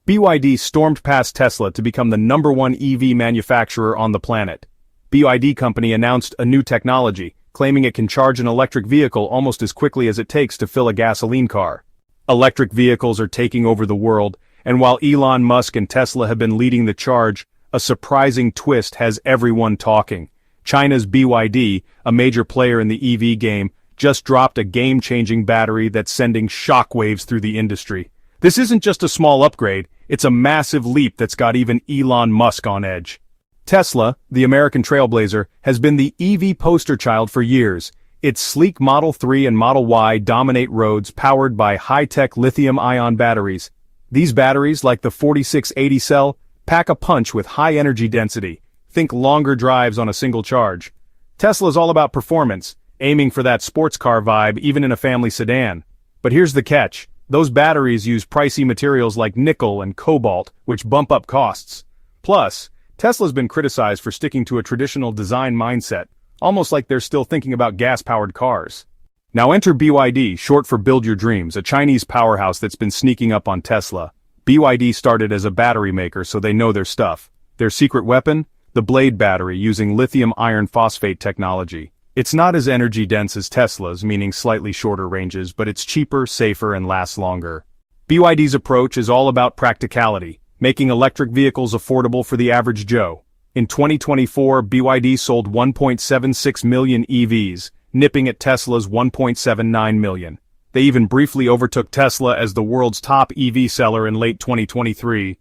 BYD stormed past Tesla to become the #1 EV manufacturer on the planet. BYD company announced a new technology, claiming it can charge an electric vehicle almost as quickly as it takes to fill a gasoline car. Electric vehicles are taking over the world, and while Elon Musk and Tesla have been leading the charge, a surprising twist has everyone talking. China's BYD, a major player in the EV game, just dropped a game-changing battery that's sending shockwaves through the industry. This isn't just a small upgrade, it's a massive leap that's got even Elon Musk on edge. Tesla, the American trailblazer, has been the EV poster child for years. Its sleek Model 3 and Model Y dominate roads powered by high-tech lithium-ion batteries. These batteries, like the 4680 cell, pack a punch with high energy density. Think longer drives on a single charge. Tesla's all about performance, aiming for that sports car vibe even in a family sedan. But here's the catch. Those batteries use pricey materials like nickel and cobalt, which bump up costs. Plus, Tesla's been criticized for sticking to a traditional design mindset, almost like they're still thinking about gas-powered cars. Now enter BYD, short for Build Your Dreams, a Chinese powerhouse that's been sneaking up on Tesla. BYD started as a battery maker, so they know their stuff. Their secret weapon? The Blade battery, using lithium iron phosphate technology. It's not as energy-dense as Tesla's, meaning slightly shorter ranges, but it's cheaper, safer, and lasts longer. BYD's approach is all about practicality, making electric vehicles affordable for the average Joe. In 2024, BYD sold 1.76 million EVs, nipping at Tesla's 1.79 million. They even briefly overtook Tesla as the world's top EV seller in late 2023.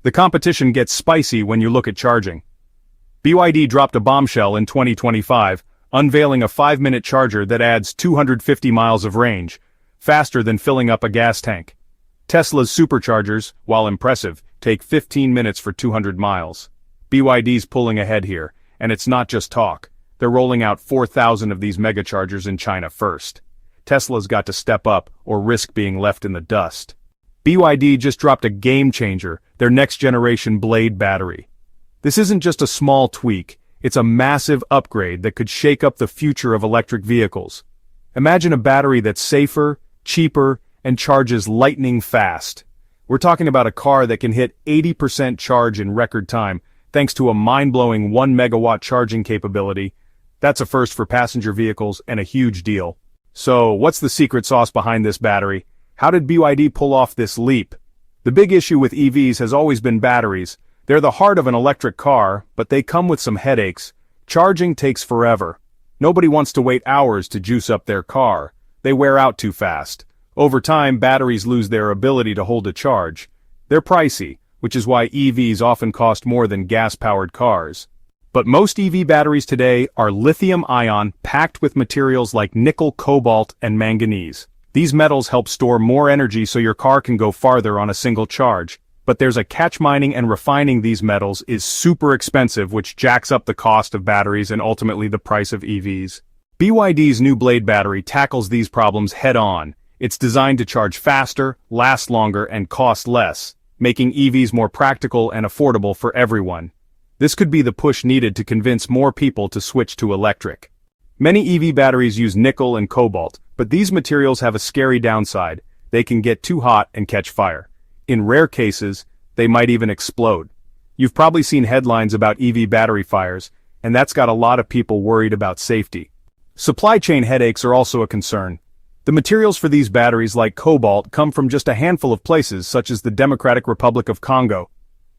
The competition gets spicy when you look at charging. BYD dropped a bombshell in 2025, unveiling a 5-minute charger that adds 250 miles of range, faster than filling up a gas tank. Tesla's superchargers, while impressive, take 15 minutes for 200 miles. BYD's pulling ahead here, and it's not just talk. They're rolling out 4,000 of these megachargers in China first. Tesla's got to step up or risk being left in the dust. BYD just dropped a game changer, their next-generation Blade battery. This isn't just a small tweak, it's a massive upgrade that could shake up the future of electric vehicles. Imagine a battery that's safer, cheaper, and charges lightning fast. We're talking about a car that can hit 80% charge in record time, thanks to a mind-blowing 1 megawatt charging capability. That's a first for passenger vehicles and a huge deal. So, what's the secret sauce behind this battery? How did BYD pull off this leap? The big issue with EVs has always been batteries. They're the heart of an electric car, but they come with some headaches. Charging takes forever. Nobody wants to wait hours to juice up their car. They wear out too fast. Over time, batteries lose their ability to hold a charge. They're pricey, which is why EVs often cost more than gas-powered cars. But most EV batteries today are lithium-ion packed with materials like nickel, cobalt, and manganese. These metals help store more energy so your car can go farther on a single charge. But there's a catch. Mining and refining these metals is super expensive, which jacks up the cost of batteries and ultimately the price of EVs. BYD's new Blade battery tackles these problems head-on. It's designed to charge faster, last longer, and cost less, making EVs more practical and affordable for everyone. This could be the push needed to convince more people to switch to electric. Many EV batteries use nickel and cobalt, but these materials have a scary downside. They can get too hot and catch fire. In rare cases, they might even explode. You've probably seen headlines about EV battery fires, and that's got a lot of people worried about safety. Supply chain headaches are also a concern. The materials for these batteries, like cobalt, come from just a handful of places, such as the Democratic Republic of Congo.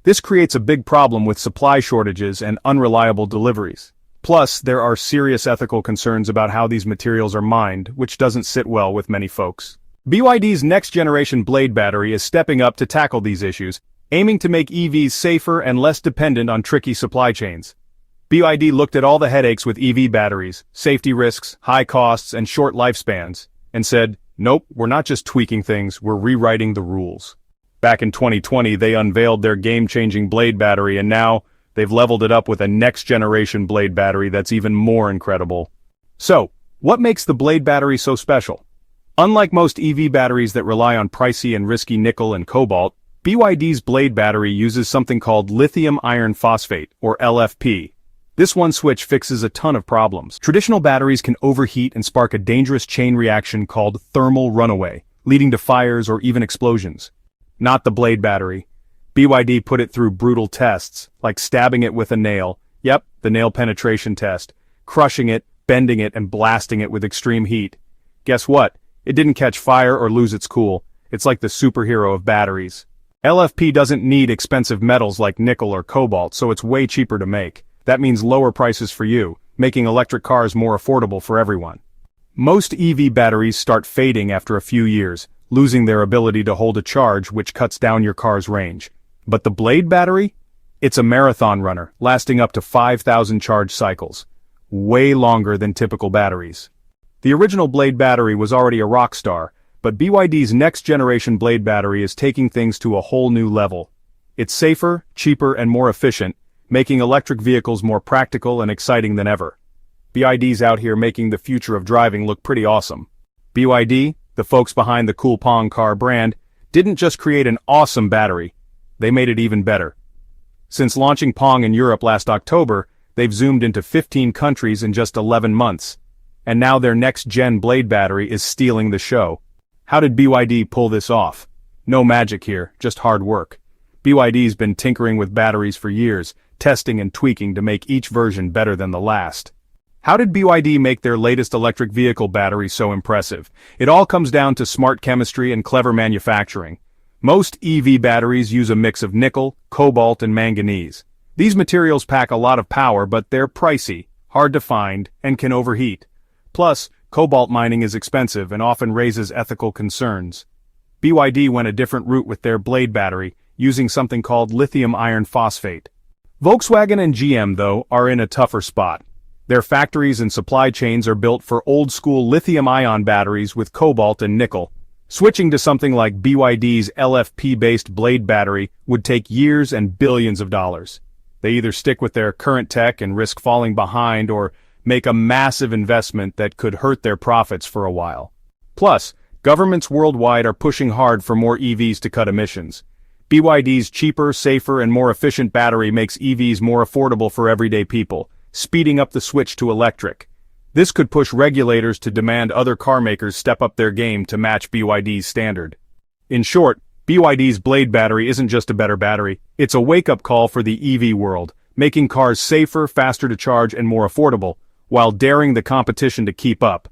This creates a big problem with supply shortages and unreliable deliveries. Plus, there are serious ethical concerns about how these materials are mined, which doesn't sit well with many folks. BYD's next-generation Blade battery is stepping up to tackle these issues, aiming to make EVs safer and less dependent on tricky supply chains. BYD looked at all the headaches with EV batteries, safety risks, high costs, and short lifespans, and said, nope, we're not just tweaking things, we're rewriting the rules. Back in 2020, they unveiled their game-changing Blade battery, and now they've leveled it up with a next-generation Blade battery that's even more incredible. So, what makes the Blade battery so special? Unlike most EV batteries that rely on pricey and risky nickel and cobalt, BYD's Blade battery uses something called lithium iron phosphate, or LFP. This one switch fixes a ton of problems. Traditional batteries can overheat and spark a dangerous chain reaction called thermal runaway, leading to fires or even explosions. Not the Blade battery. BYD put it through brutal tests, like stabbing it with a nail, yep, the nail penetration test, crushing it, bending it, and blasting it with extreme heat. Guess what? It didn't catch fire or lose its cool. It's like the superhero of batteries. LFP doesn't need expensive metals like nickel or cobalt, so it's way cheaper to make. That means lower prices for you, making electric cars more affordable for everyone. Most EV batteries start fading after a few years, losing their ability to hold a charge, which cuts down your car's range. But the Blade battery? It's a marathon runner, lasting up to 5,000 charge cycles. Way longer than typical batteries. The original Blade battery was already a rock star, but BYD's next-generation Blade battery is taking things to a whole new level. It's safer, cheaper, and more efficient, making electric vehicles more practical and exciting than ever. BYD's out here making the future of driving look pretty awesome. BYD, the folks behind the cool Pong car brand, didn't just create an awesome battery, they made it even better. Since launching Pong in Europe last October, they've zoomed into 15 countries in just 11 months. And now their next-gen Blade battery is stealing the show. How did BYD pull this off? No magic here, just hard work. BYD's been tinkering with batteries for years, testing and tweaking to make each version better than the last. How did BYD make their latest electric vehicle battery so impressive? It all comes down to smart chemistry and clever manufacturing. Most EV batteries use a mix of nickel, cobalt, and manganese. These materials pack a lot of power, but they're pricey, hard to find, and can overheat. Plus, cobalt mining is expensive and often raises ethical concerns. BYD went a different route with their Blade battery, using something called lithium iron phosphate. Volkswagen and GM, though, are in a tougher spot. Their factories and supply chains are built for old-school lithium-ion batteries with cobalt and nickel. Switching to something like BYD's LFP-based Blade battery would take years and billions of dollars. They either stick with their current tech and risk falling behind or make a massive investment that could hurt their profits for a while. Plus, governments worldwide are pushing hard for more EVs to cut emissions. BYD's cheaper, safer, and more efficient battery makes EVs more affordable for everyday people, speeding up the switch to electric. This could push regulators to demand other car makers step up their game to match BYD's standard. In short, BYD's Blade battery isn't just a better battery, it's a wake-up call for the EV world, making cars safer, faster to charge, and more affordable, while daring the competition to keep up.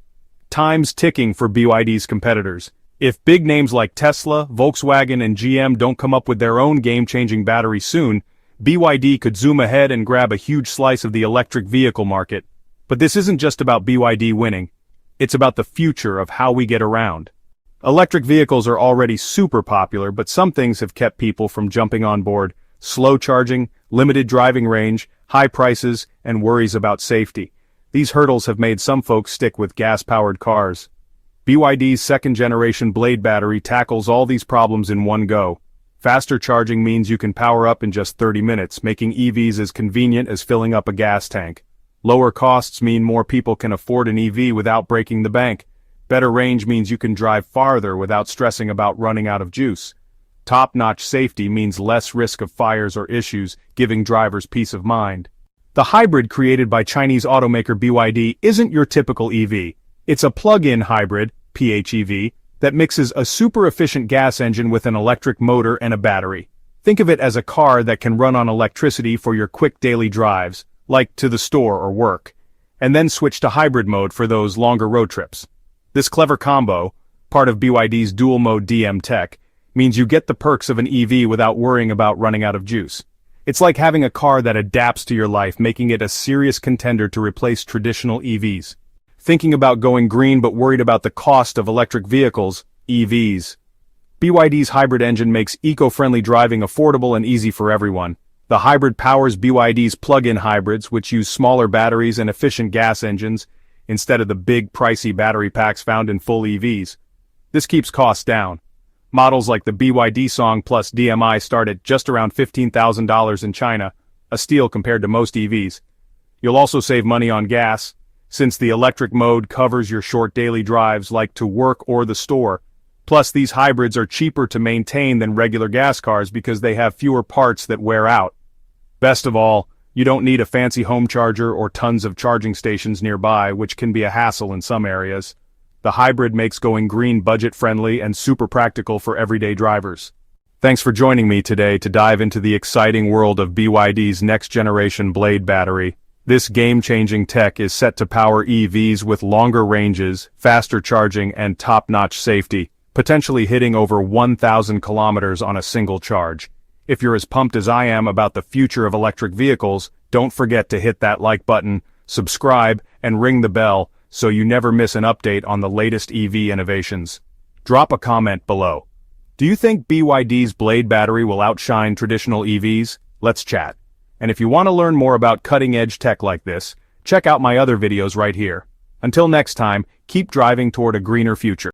Time's ticking for BYD's competitors. If big names like Tesla, Volkswagen, and GM don't come up with their own game-changing battery soon, BYD could zoom ahead and grab a huge slice of the electric vehicle market. But this isn't just about BYD winning. It's about the future of how we get around. Electric vehicles are already super popular, but some things have kept people from jumping on board. Slow charging, limited driving range, high prices, and worries about safety. These hurdles have made some folks stick with gas-powered cars. BYD's second-generation Blade battery tackles all these problems in one go. Faster charging means you can power up in just 30 minutes, making EVs as convenient as filling up a gas tank. Lower costs mean more people can afford an EV without breaking the bank. Better range means you can drive farther without stressing about running out of juice. Top-notch safety means less risk of fires or issues, giving drivers peace of mind. The hybrid created by Chinese automaker BYD isn't your typical EV. It's a plug-in hybrid, PHEV, that mixes a super-efficient gas engine with an electric motor and a battery. Think of it as a car that can run on electricity for your quick daily drives, like to the store or work, and then switch to hybrid mode for those longer road trips. This clever combo, part of BYD's dual-mode DM tech, means you get the perks of an EV without worrying about running out of juice. It's like having a car that adapts to your life, making it a serious contender to replace traditional EVs. Thinking about going green but worried about the cost of electric vehicles, EVs. BYD's hybrid engine makes eco-friendly driving affordable and easy for everyone. The hybrid powers BYD's plug-in hybrids, which use smaller batteries and efficient gas engines, instead of the big, pricey battery packs found in full EVs. This keeps costs down. Models like the BYD Song Plus DMI start at just around $15,000 in China, a steal compared to most EVs. You'll also save money on gas, since the electric mode covers your short daily drives like to work or the store. Plus, these hybrids are cheaper to maintain than regular gas cars because they have fewer parts that wear out. Best of all, you don't need a fancy home charger or tons of charging stations nearby, which can be a hassle in some areas. The hybrid makes going green budget-friendly and super practical for everyday drivers. Thanks for joining me today to dive into the exciting world of BYD's next-generation Blade battery. This game-changing tech is set to power EVs with longer ranges, faster charging, and top-notch safety, potentially hitting over 1,000 kilometers on a single charge. If you're as pumped as I am about the future of electric vehicles, don't forget to hit that like button, subscribe, and ring the bell so you never miss an update on the latest EV innovations. Drop a comment below. Do you think BYD's Blade battery will outshine traditional EVs? Let's chat. And if you want to learn more about cutting-edge tech like this, check out my other videos right here. Until next time, keep driving toward a greener future.